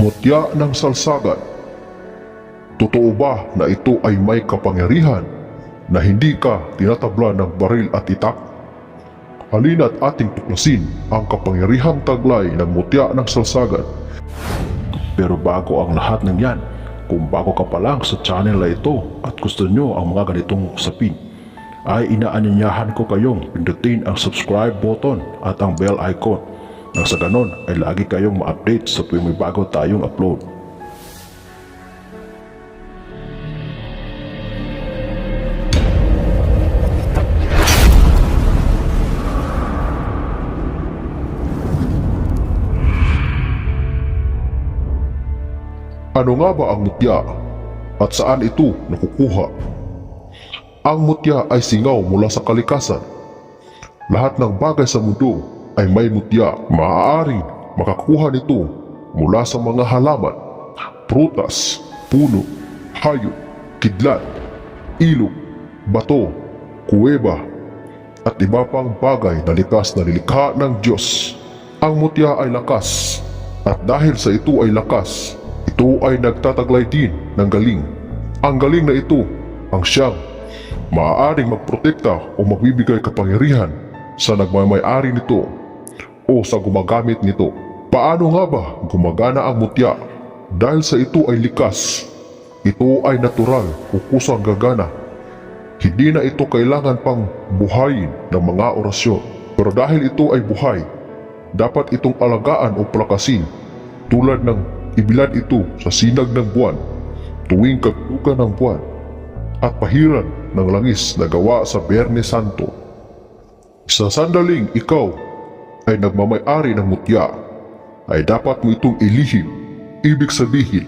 Mutya ng salsagan. Totoo ba na ito ay may kapangyarihan na hindi ka tinatablan ng baril at itak? Halina't ating tuklasin ang kapangyarihang taglay ng mutya ng salsagan. Pero bago ang lahat ng yan, kung bago ka pa lang sa channel na ito at gusto nyo ang mga ganitong usapin, ay inaanyayahan ko kayong pindutin ang subscribe button at ang bell icon nang sa ganon ay lagi kayong ma-update sa tuwing may bago tayong upload. Ano nga ba ang mutya at saan ito nakukuha? Ang mutya ay singaw mula sa kalikasan. Lahat ng bagay sa mundo ay may mutya. Maaaring makakuha nito mula sa mga halaman, prutas, puno, hayop, kidlat, ilog, bato, kuweba, at iba pang bagay na likas na nilikha ng Diyos. Ang mutya ay lakas, at dahil sa ito ay lakas, ito ay nagtataglay din ng galing. Ang galing na ito ang siyang maaaring magprotekta o magbibigay kapangyarihan sa nagmamay-ari nito o sa gumagamit nito. Paano nga ba gumagana ang mutya? Dahil sa ito ay likas, ito ay natural o kusang gagana. Hindi na ito kailangan pang buhayin ng mga orasyon. Pero dahil ito ay buhay, dapat itong alagaan o palakasin tulad ng ibilad ito sa sinag ng buwan tuwing kagdukan ng buwan at pahiran ng langis na gawa sa Biyernes Santo. Sa sandaling ikaw ay nagmamay-ari ng mutya, ay dapat mo itong ilihim. Ibig sabihin,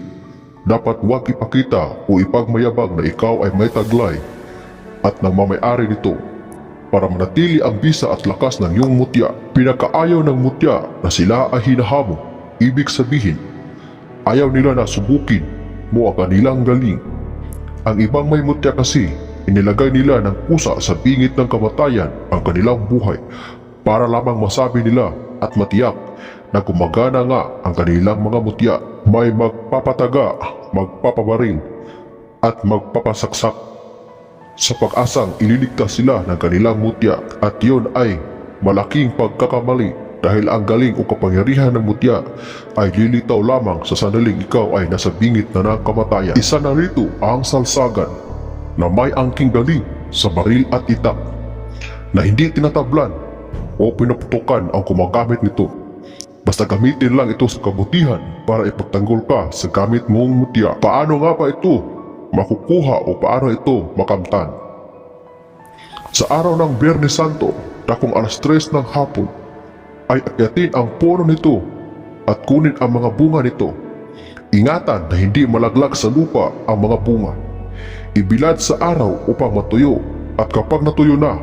dapat huwag ipakita o ipagmayabang na ikaw ay may taglay at nagmamay-ari nito para manatili ang bisa at lakas ng iyong mutya. Pinakaayaw ng mutya na sila ay hinahamon. Ibig sabihin, ayaw nila na subukin mo ang kanilang galing. Ang ibang may mutya kasi, inilagay nila ng kusa sa bingit ng kamatayan ang kanilang buhay para lamang masabi nila at matiyak na gumagana nga ang kanilang mga mutya. May magpapataga, magpapabaril at magpapasaksak sa pag-asang ililigtas sila ng kanilang mutya, at yun ay malaking pagkakamali dahil ang galing o kapangyarihan ng mutya ay lilitaw lamang sa sandaling ikaw ay nasa bingit na ng kamatayan. Isa na rito ang salsagan na may angking galing sa baril at itak na hindi tinatablan o pinuputukan ang gumagamit nito. Basta gamitin lang ito sa kabutihan para ipagtanggol ka sa gamit mong mutya. Paano nga ba ito makukuha o paano ito makamtan? Sa araw ng Biyernes Santo, dakong alas 3 ng hapon, ay akyatin ang puno nito at kunin ang mga bunga nito. Ingatan na hindi malaglag sa lupa ang mga bunga. Ibilad sa araw upang matuyo, at kapag natuyo na,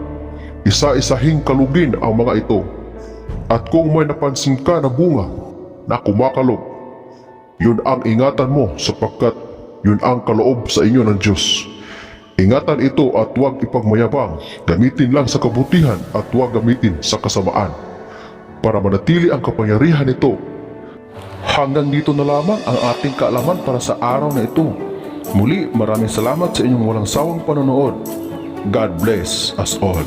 isa-isahing kalugin ang mga ito. At kung may napansin ka na bunga na kumakalog, yun ang ingatan mo sapagkat yun ang kaloob sa inyo ng Diyos. Ingatan ito at huwag ipagmayabang. Gamitin lang sa kabutihan at huwag gamitin sa kasamaan para manatili ang kapangyarihan nito. Hanggang dito na lamang ang ating kaalaman para sa araw na ito. Muli, maraming salamat sa inyong walang sawang panonood. God bless us all.